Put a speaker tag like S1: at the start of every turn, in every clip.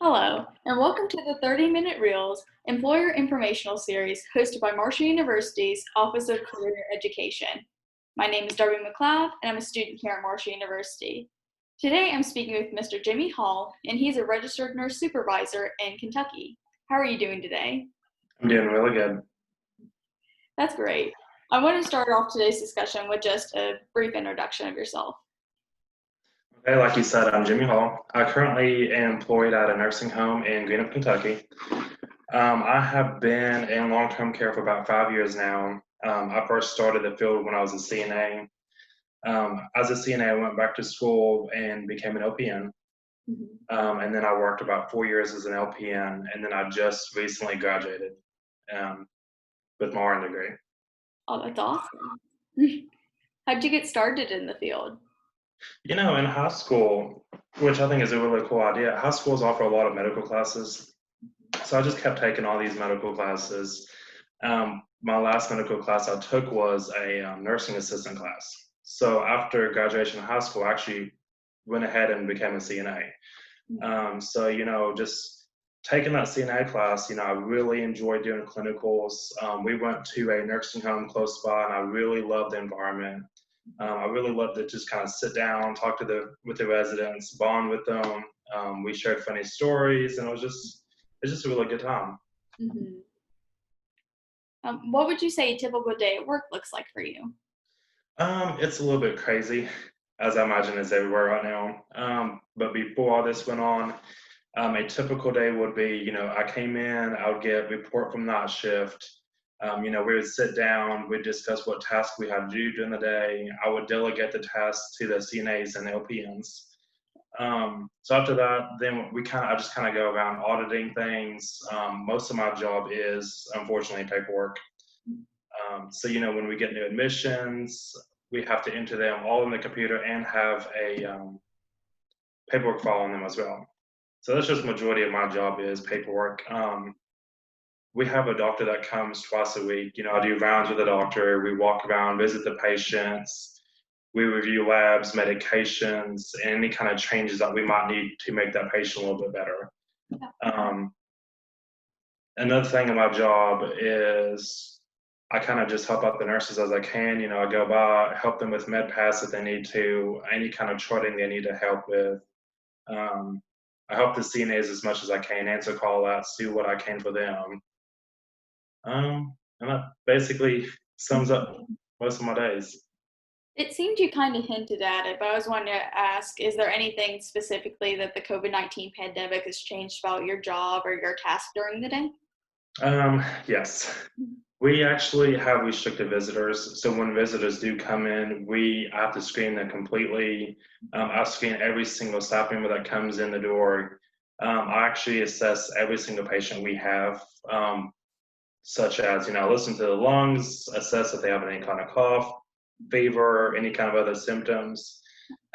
S1: Hello, and welcome to the 30-Minute Reels Employer Informational Series hosted by Marshall University's Office of Career Education. My name is Darby McLeod, and I'm a student here at Marshall University. Today I'm speaking with Mr. Jimmy Hall, and he's a Registered Nurse Supervisor in Kentucky. How are you doing today?
S2: I'm doing really good.
S1: That's great. I want to start off today's discussion with just a brief introduction of yourself.
S2: Okay, like you said, I'm Jimmy Hall. I currently am employed at a nursing home in Greenup, Kentucky. I have been in long-term care for about 5 years now. I first started the field when I was a CNA. As a CNA, I went back to school and became an LPN. And then I worked about 4 years as an LPN, and then I just recently graduated with my RN degree.
S1: Oh, that's awesome. How'd you get started in the field?
S2: You know, in high school, which I think is a really cool idea, high schools offer a lot of medical classes. So I just kept taking all these medical classes. My last medical class I took was a nursing assistant class. So after graduation of high school, I actually went ahead and became a CNA. So, you know, just taking that CNA class, you know, I really enjoyed doing clinicals. We went to a nursing home close by, and I really loved the environment. I really loved to just kind of sit down, talk with the residents, bond with them. We shared funny stories, and it's just a really good time.
S1: Mhm. What would you say a typical day at work looks like for you?
S2: It's a little bit crazy, as I imagine it's everywhere right now. But before all this went on, a typical day would be, you know, I came in, I would get report from night shift. You know, we would sit down, we'd discuss what tasks we had to do during the day. I would delegate the tasks to the CNAs and LPNs. So after that, then I just kind of go around auditing things. Most of my job is unfortunately paperwork. So, you know, when we get new admissions, we have to enter them all in the computer and have a paperwork file on them as well. So that's just majority of my job is paperwork. We have a doctor that comes twice a week. You know, I do rounds with the doctor. We walk around, visit the patients. We review labs, medications, and any kind of changes that we might need to make that patient a little bit better. Another thing in my job is I kind of just help out the nurses as I can. You know, I go by, help them with med pass if they need to, any kind of charting they need to help with. I help the CNAs as much as I can, answer call outs, do what I can for them. And that basically sums up most of my days.
S1: It seemed you kind of hinted at it, but I was wanting to ask, is there anything specifically that the COVID-19 pandemic has changed about your job or your task during the day?
S2: Yes. We actually have restricted visitors. So when visitors do come in, I have to screen them completely. I screen every single staff member that comes in the door. I actually assess every single patient we have, such as, you know, listen to the lungs, assess if they have any kind of cough, fever, any kind of other symptoms,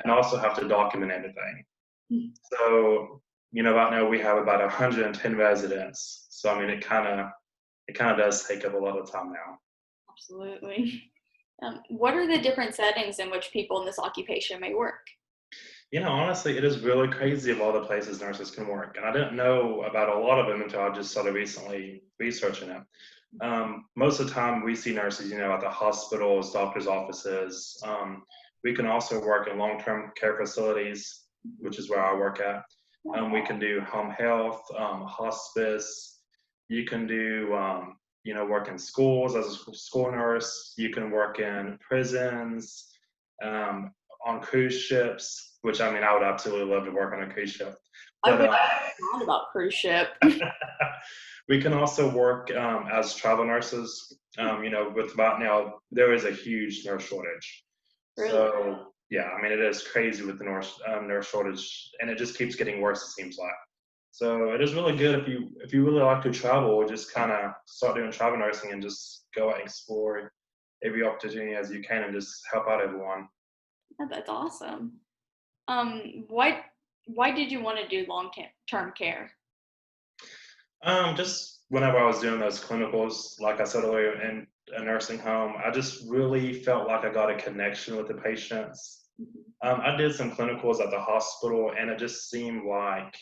S2: and also have to document everything. So, you know, right now we have about 110 residents. So, I mean, it kind of does take up a lot of time now.
S1: Absolutely. What are the different settings in which people in this occupation may work?
S2: You know, honestly, it is really crazy of all the places nurses can work. And I didn't know about a lot of them until I just started recently researching it. Most of the time we see nurses, you know, at the hospitals, doctors' offices. We can also work in long-term care facilities, which is where I work at. We can do home health, hospice. You can do, you know, work in schools as a school nurse. You can work in prisons, on cruise ships, which I mean, I would absolutely love to work on a cruise ship.
S1: I
S2: But
S1: would not about cruise ship.
S2: we can also work as travel nurses. You know, with right now, there is a huge nurse shortage.
S1: Really?
S2: So, yeah, I mean, it is crazy with the nurse shortage, and it just keeps getting worse, it seems like. So it is really good if you really like to travel, just kind of start doing travel nursing and just go out and explore every opportunity as you can and just help out everyone.
S1: That's awesome. Why did you want to do long-term care?
S2: Just whenever I was doing those clinicals, like I said earlier, in a nursing home, I just really felt like I got a connection with the patients. I did some clinicals at the hospital, and it just seemed like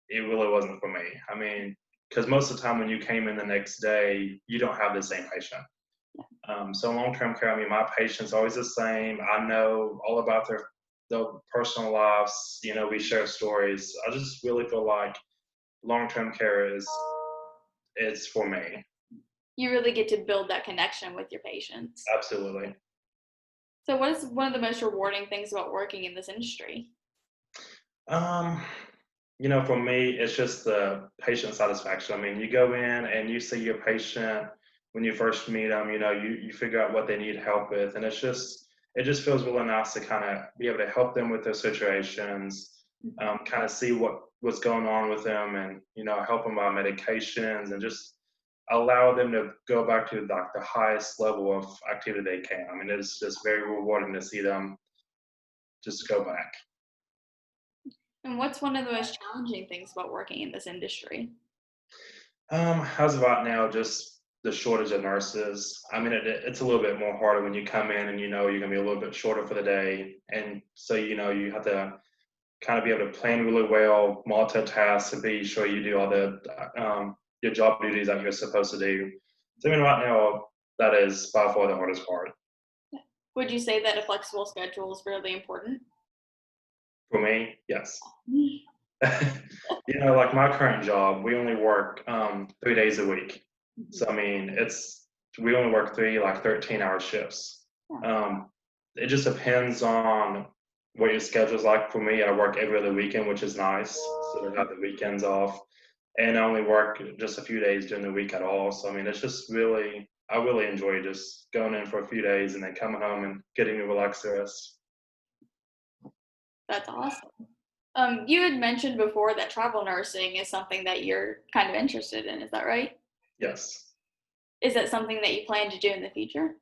S2: it really wasn't for me. I mean, because most of the time when you came in the next day, you don't have the same patient. So long-term care, I mean, my patient's always the same. I know all about their personal lives. You know, we share stories. I just really feel like long-term care is for me.
S1: You really get to build that connection with your patients.
S2: Absolutely.
S1: So what is one of the most rewarding things about working in this industry?
S2: Um, for me, it's just the patient satisfaction. I mean, you go in and you see your patient when you first meet them, you figure out what they need help with. And it just feels really nice to kind of be able to help them with their situations, kind of see what's going on with them and, help them by medications and just allow them to go back to like the highest level of activity they can. I mean, it's just very rewarding to see them just go back.
S1: And what's one of the most challenging things about working in this industry?
S2: As of right now, just the shortage of nurses. I mean, it's a little bit more harder when you come in and you're going to be a little bit shorter for the day. And so, you have to kind of be able to plan really well, multitask, and be sure you do all your job duties that you're supposed to do. So, I mean, right now, that is by far the hardest part.
S1: Would you say that a flexible schedule is really important?
S2: For me, yes. Like my current job, we only work 3 days a week. So I mean, we only work three like 13-hour shifts. It just depends on what your schedule's like. For me, I work every other weekend, which is nice. So I have the weekends off, and I only work just a few days during the week at all. So I mean, I really enjoy just going in for a few days and then coming home and getting a relaxed rest.
S1: That's awesome. You had mentioned before that travel nursing is something that you're kind of interested in. Is that right?
S2: Yes.
S1: Is that something that you plan to do in the future?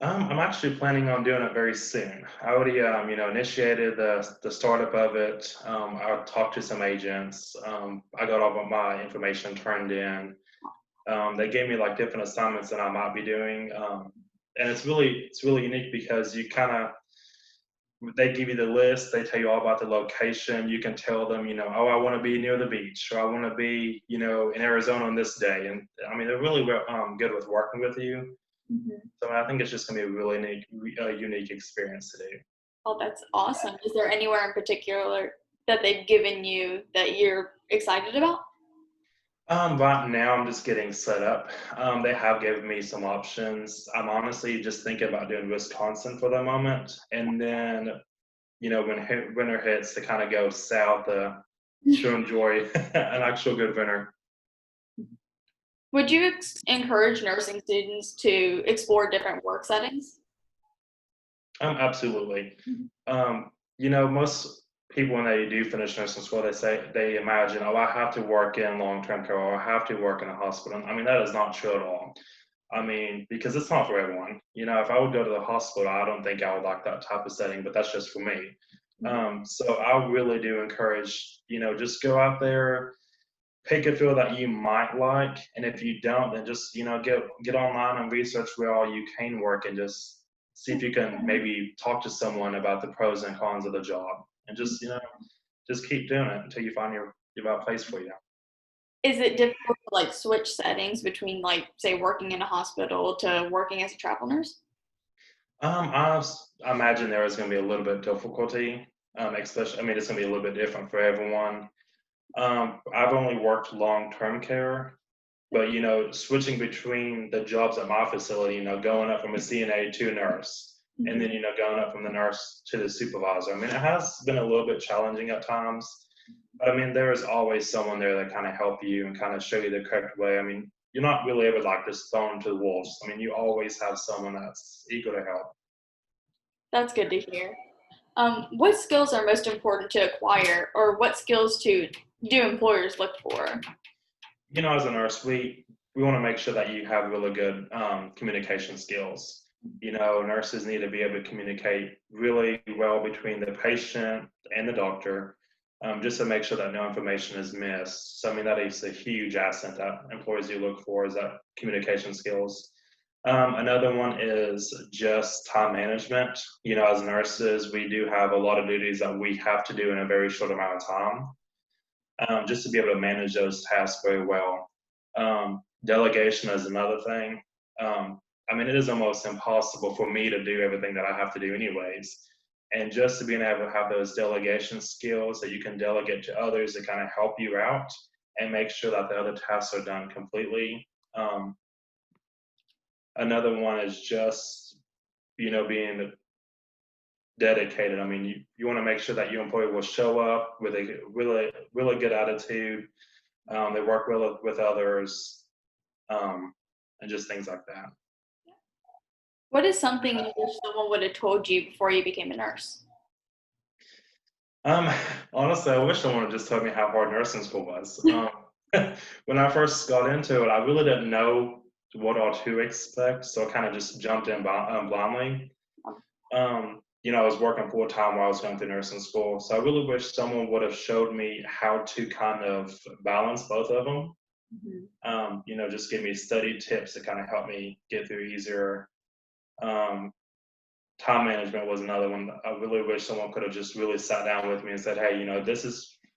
S2: I'm actually planning on doing it very soon. I already, initiated the startup of it. I talked to some agents. I got all of my information turned in. They gave me like different assignments that I might be doing, and it's really unique because they give you the list. They tell you all about the location. You can tell them, oh, I want to be near the beach, or I want to be, in Arizona on this day. And I mean, they're really good with working with you. So I think it's just going to be a really unique experience to do.
S1: Oh, that's awesome. Is there anywhere in particular that they've given you that you're excited about?
S2: Right now, I'm just getting set up. They have given me some options. I'm honestly just thinking about doing Wisconsin for the moment, and then, when winter hits, to kind of go south to enjoy an actual good winter.
S1: Would you encourage nursing students to explore different work settings?
S2: Absolutely. Most people when they do finish nursing school, they imagine, oh, I have to work in long-term care or I have to work in a hospital. I mean, that is not true at all. I mean, because it's not for everyone. If I would go to the hospital, I don't think I would like that type of setting, but that's just for me. So I really do encourage, just go out there, pick a field that you might like, and if you don't, then just get online and research where all you can work, and just see if you can maybe talk to someone about the pros and cons of the job, and just keep doing it until you find your right place for you.
S1: Is it difficult to like switch settings between like say working in a hospital to working as a travel nurse?
S2: I imagine there is going to be a little bit of difficulty, especially. I mean, it's going to be a little bit different for everyone. I've only worked long-term care, but switching between the jobs at my facility, going up from a CNA to a nurse, and then going up from the nurse to the supervisor. I mean, it has been a little bit challenging at times, but I mean, there is always someone there that kind of help you and kind of show you the correct way. I mean, you're not really ever like just thrown to the wolves. I mean, you always have someone that's eager to help.
S1: That's good to hear. What skills are most important to acquire, or what skills do employers look for?
S2: As a nurse, we want to make sure that you have really good communication skills. Nurses need to be able to communicate really well between the patient and the doctor, just to make sure that no information is missed. So, I mean, that is a huge asset that employers do look for, is that communication skills. Another one is just time management. As nurses, we do have a lot of duties that we have to do in a very short amount of time. just to be able to manage those tasks very well. Delegation is another thing. I mean, it is almost impossible for me to do everything that I have to do anyways. And just to being able to have those delegation skills that you can delegate to others to kind of help you out and make sure that the other tasks are done completely. Another one is just, being dedicated. I mean, you want to make sure that your employee will show up with a really, really good attitude. They work well with others, and just things like that.
S1: What is something you wish someone would have told you before you became a nurse?
S2: Um, Honestly, I wish someone had just told me how hard nursing school was. When I first got into it, I really didn't know what all to expect, so I kind of just jumped in blindly. I was working full time while I was going through nursing school, so I really wish someone would have showed me how to kind of balance both of them. Just give me study tips to kind of help me get through easier. Um, Time management was another one. I really wish someone could have just really sat down with me and said, "Hey,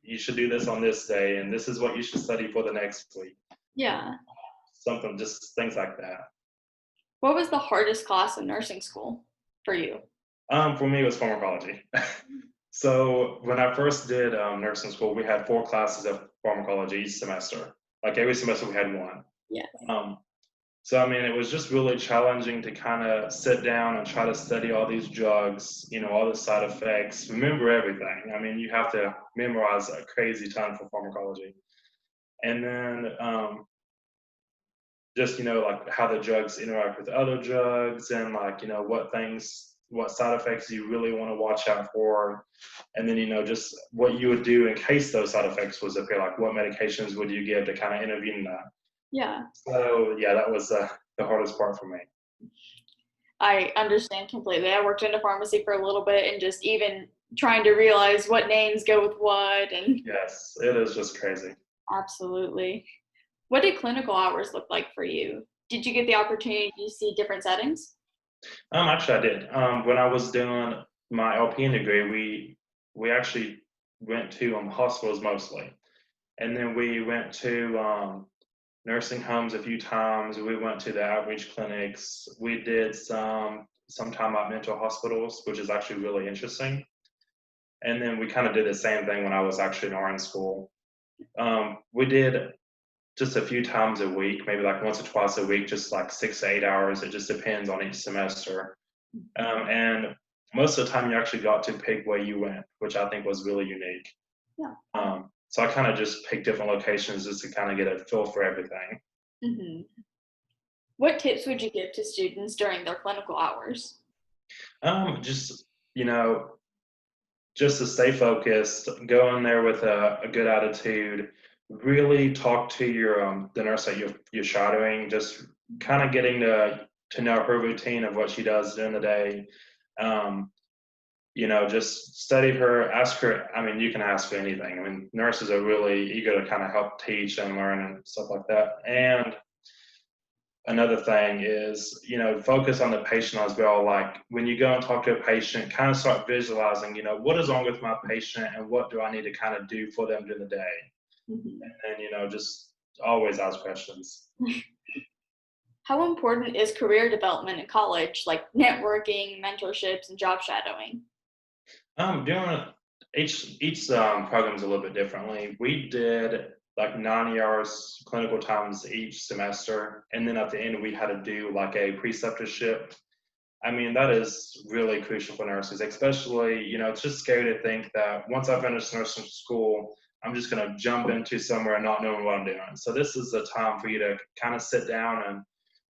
S2: you should do this on this day, and this is what you should study for the next week."
S1: Yeah.
S2: Something, just things like that.
S1: What was the hardest class in nursing school for you?
S2: For me, it was pharmacology. So when I first did nursing school, we had 4 classes of pharmacology each semester. Like every semester, we had one.
S1: Yes.
S2: So I mean, it was just really challenging to kind of sit down and try to study all these drugs, all the side effects, remember everything. I mean, you have to memorize a crazy ton for pharmacology, and then just like how the drugs interact with other drugs, and like what side effects you really want to watch out for, and then just what you would do in case those side effects was appear, like what medications would you give to kind of intervene that.
S1: Yeah.
S2: So yeah, that was the hardest part for me.
S1: I understand completely. I worked in a pharmacy for a little bit and just even trying to realize what names go with what and
S2: Yes, it is just crazy.
S1: absolutely. What did clinical hours look like for you? Did you get the opportunity to see different settings?
S2: Actually, I did. When I was doing my LPN degree, we actually went to hospitals mostly, and then we went to nursing homes a few times. We went to the outreach clinics. We did some time at mental hospitals, which is actually really interesting. And then we kind of did the same thing when I was actually in RN school. We did just a few times a week, maybe like once or twice a week, just like 6 to 8 hours. It just depends on each semester. And most of the time, you actually got to pick where you went, which I think was really unique.
S1: Yeah.
S2: So I kind of just picked different locations just to kind of get a feel for everything.
S1: Mm-hmm. What tips would you give to students during their clinical hours?
S2: Just just to stay focused, go in there with a good attitude, really talk to your the nurse that you're shadowing, just kind of getting to know her routine of what she does during the day. Um, just study her, ask her. I mean, you can ask for anything. I mean, nurses are really eager to kind of help teach and learn and stuff like that. And another thing is, focus on the patient as well. Like when you go and talk to a patient, kind of start visualizing, what is wrong with my patient and what do I need to kind of do for them during the day.
S1: Mm-hmm.
S2: And just always ask questions.
S1: How important is career development in college, like networking, mentorships, and job shadowing?
S2: Doing each program is a little bit differently. We did like 90 hours clinical times each semester, and then at the end we had to do like a preceptorship. I mean, that is really crucial for nurses, especially, it's just scary to think that once I finish nursing school, I'm just going to jump into somewhere and not knowing what I'm doing. So this is the time for you to kind of sit down and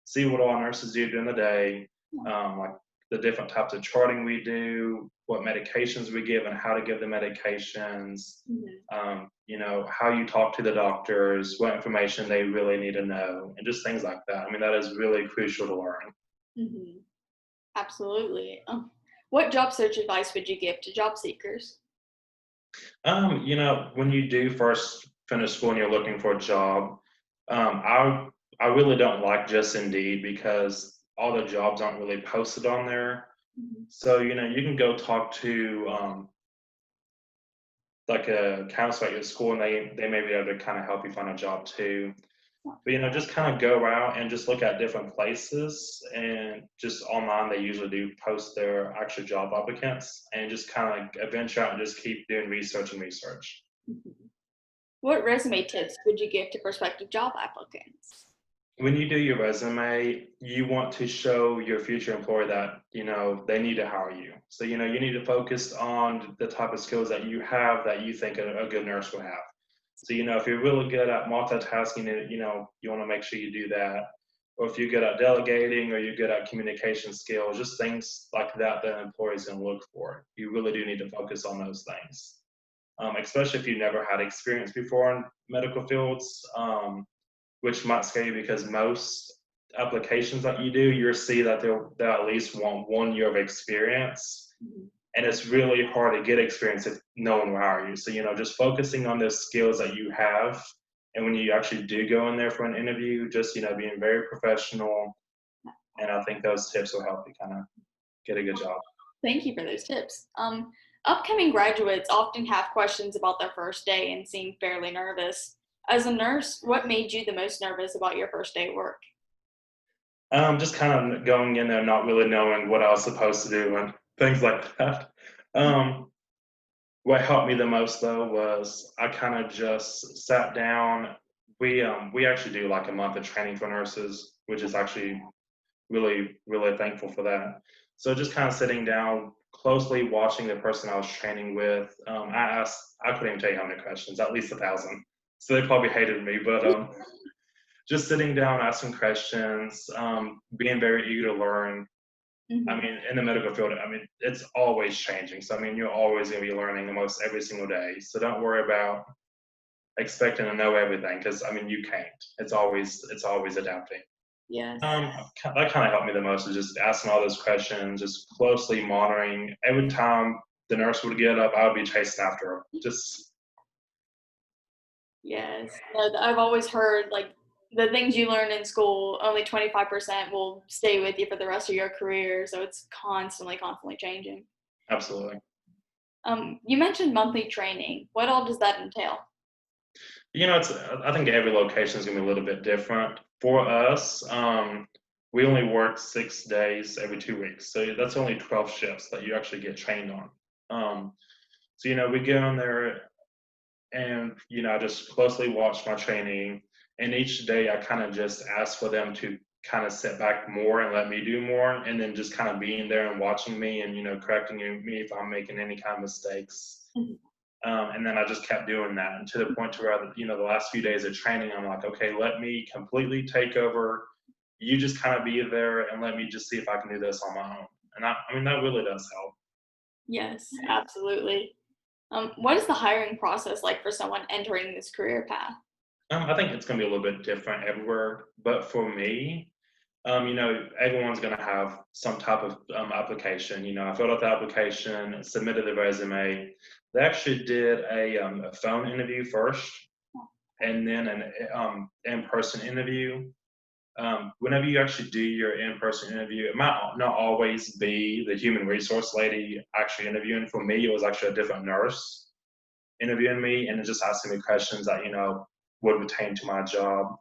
S2: see what all nurses do during the day, like the different types of charting we do, what medications we give and how to give the medications, how you talk to the doctors, what information they really need to know, and just things like that. I mean, that is really crucial to learn.
S1: Mm-hmm. Absolutely. What job search advice would you give to job seekers?
S2: When you do first finish school and you're looking for a job, I really don't like just Indeed because all the jobs aren't really posted on there.
S1: Mm-hmm.
S2: So you can go talk to like a counselor at your school, and they may be able to kind of help you find a job too. But just kind of go out and just look at different places, and just online they usually do post their actual job applicants, and just kind of venture out and just keep doing research and research.
S1: Mhm. What resume tips would you give to prospective job applicants?
S2: When you do your resume, you want to show your future employer that, they need to hire you. So, you need to focus on the type of skills that you have that you think a good nurse will have. So, if you're really good at multitasking, you want to make sure you do that. Or if you're good at delegating or you're good at communication skills, just things like that that an employer is going to look for. You really do need to focus on those things, especially if you've never had experience before in medical fields. Which might scare you because most applications that you do, you'll see that they'll at least want 1 year of experience.
S1: Mhm.
S2: And it's really hard to get experience if no one will hire you. So, just focusing on the skills that you have. And when you actually do go in there for an interview, just, being very professional. And I think those tips will help you kind of get a good job.
S1: Thank you for those tips. Upcoming graduates often have questions about their first day and seem fairly nervous. As a nurse, what made you the most nervous about your first day at work?
S2: Just kind of going in there, not really knowing what I was supposed to do and things like that. Um, What helped me the most though was I kind of just sat down. We actually do like a month of training for nurses, which is actually really thankful for that. So just kind of sitting down, closely watching the person I was training with. I couldn't even tell you how many questions, at least 1,000. So they probably hated me, but just sitting down, asking questions, being very eager to learn. I
S1: Mhm.
S2: mean, in the medical field, it's always changing. So, you're always going to be learning almost every single day. So don't worry about expecting to know everything because, you can't. It's always adapting.
S1: Yes.
S2: That kind of helped me the most is just asking all those questions, just closely monitoring. Every time the nurse would get up, I would be chasing after her. Just
S1: Yes. No, I've always heard like the things you learn in school, only 25% will stay with you for the rest of your career. So it's constantly changing.
S2: absolutely.
S1: You mentioned monthly training. What all does that entail?
S2: I think every location is going to be a little bit different. For us, we only work 6 days every 2 weeks. So that's only 12 shifts that you actually get trained on. So, we get on there and, I just closely watch my training. And each day I kind of just ask for them to kind of sit back more and let me do more. And then just kind of being there and watching me and, correcting me if I'm making any kind of mistakes.
S1: Mhm.
S2: And then I just kept doing that, and to the point to where, the last few days of training, I'm like, okay, let me completely take over. You just kind of be there and let me just see if I can do this on my own. And that really does help.
S1: Yes, absolutely. What is the hiring process like for someone entering this career path?
S2: I think it's going to be a little bit different everywhere, but for me, everyone's going to have some type of application. I filled out the application, submitted the resume. They actually did a phone interview first, and then an in-person interview. Whenever you actually do your in-person interview, it might not always be the human resource lady actually interviewing. For me, it was actually a different nurse interviewing me and just asking me questions that, would pertain to my job.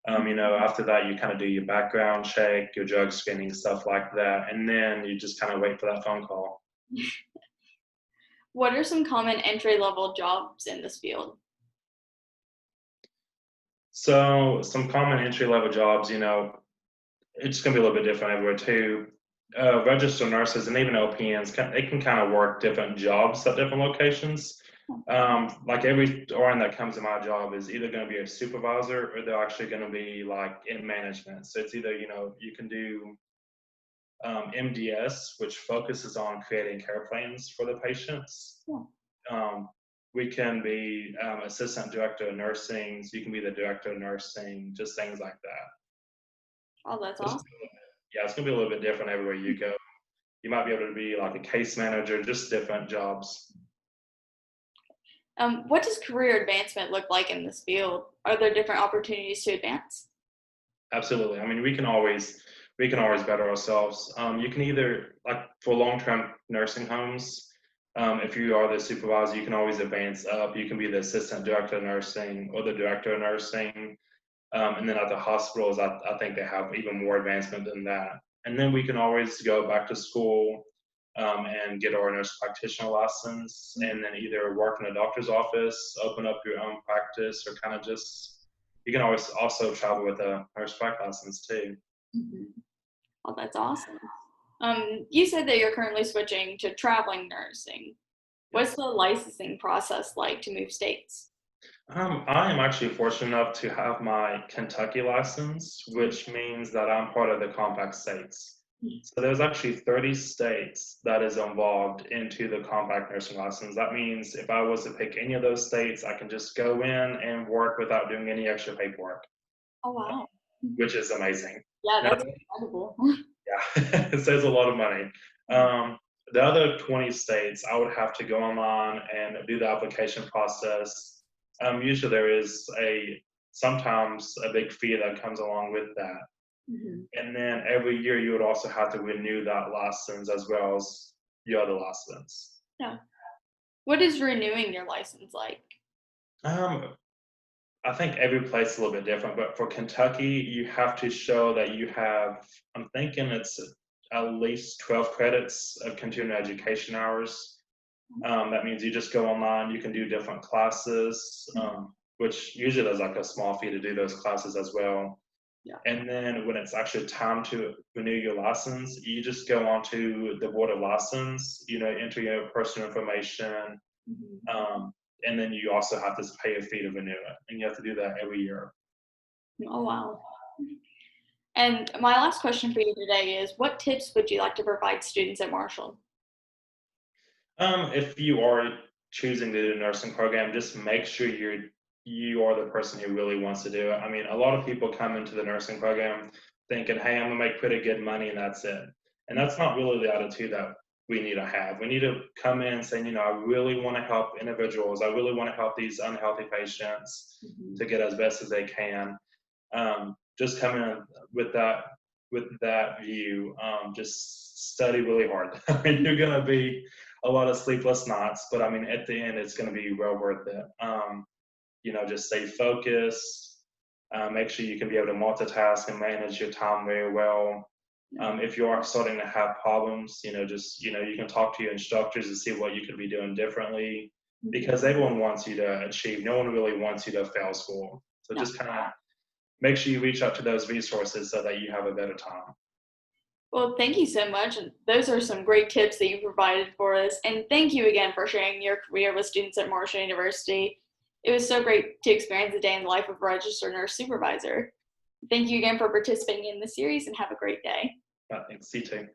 S2: After that, you kind of do your background check, your drug screening, stuff like that. And then you just kind of wait for that phone call.
S1: What are some common entry level jobs in this field?
S2: So some common entry level jobs, it's going to be a little bit different everywhere too. Registered nurses and even LPNs, they can kind of work different jobs at different locations. Like every RN that comes to my job is either going to be a supervisor or they're actually going to be like in management. So it's either, you can do MDS, which focuses on creating care plans for the patients.
S1: Yeah.
S2: Um, we can be assistant director of nursing. So you can be the director of nursing, just things like that.
S1: Oh, that's
S2: Just,
S1: awesome.
S2: yeah, it's gonna be a little bit different everywhere you go. You might be able to be like a case manager, just different jobs.
S1: What does career advancement look like in this field? Are there different opportunities to advance?
S2: Absolutely. We can always better ourselves. You can either like for long-term nursing homes, If you are the supervisor, you can always advance up. You can be the assistant director of nursing or the director of nursing. And then at the hospitals, I think they have even more advancement than that. And then we can always go back to school and get our nurse practitioner license, and then either work in a doctor's office, open up your own practice, or kind of just, you can always also travel with a nurse prac license too.
S1: Mhm. Oh, that's awesome. You said that you're currently switching to traveling nursing. What's the licensing process like to move states?
S2: I am actually fortunate enough to have my Kentucky license, which means that I'm part of the compact states. So there's actually 30 states that is involved into the compact nursing license. That means if I was to pick any of those states, I can just go in and work without doing any extra paperwork,
S1: Oh, wow.
S2: which is amazing.
S1: Yeah,
S2: Now,
S1: that's incredible.
S2: yeah, it saves a lot of money. The other 20 states, I would have to go online and do the application process. Usually there is sometimes a big fee that comes along with that.
S1: Mhm.
S2: And then every year you would also have to renew that license as well as your other license.
S1: Yeah. What is renewing your license like?
S2: Um, I think every place is a little bit different, but for Kentucky, you have to show that you have, I'm thinking it's at least 12 credits of continuing education hours. That means you just go online, you can do different classes, which usually there's like a small fee to do those classes as well.
S1: Yeah.
S2: And then when it's actually time to renew your license, you just go onto the board of license, enter your personal information,
S1: Mhm.
S2: um, and then you also have to pay a fee to renew it, and you have to do that every year.
S1: Oh, wow. And my last question for you today is what tips would you like to provide students at Marshall?
S2: If you are choosing to do a nursing program, just make sure you are the person who really wants to do it. I mean, a lot of people come into the nursing program thinking, "Hey, I'm gonna make pretty good money and that's it." And that's not really the attitude that we need to have. We need to come in saying, I really want to help individuals. I really want to help these unhealthy patients
S1: Mhm.
S2: to get as best as they can. Just come in with that view. Just study really hard. I mean, you're gonna be a lot of sleepless nights, but I mean, at the end, it's gonna be well worth it. Just stay focused. Make sure you can be able to multitask and manage your time very well. If you are starting to have problems, you can talk to your instructors to see what you could be doing differently,
S1: Mhm.
S2: because everyone wants you to achieve. No one really wants you to fail school. So
S1: Yeah.
S2: just kind of make sure you reach out to those resources so that you have a better time.
S1: Well, thank you so much. And those are some great tips that you provided for us. And thank you again for sharing your career with students at Marshall University. It was so great to experience a day in the life of a registered nurse supervisor. Thank you again for participating in the series and have a great day.
S2: Thanks. You too.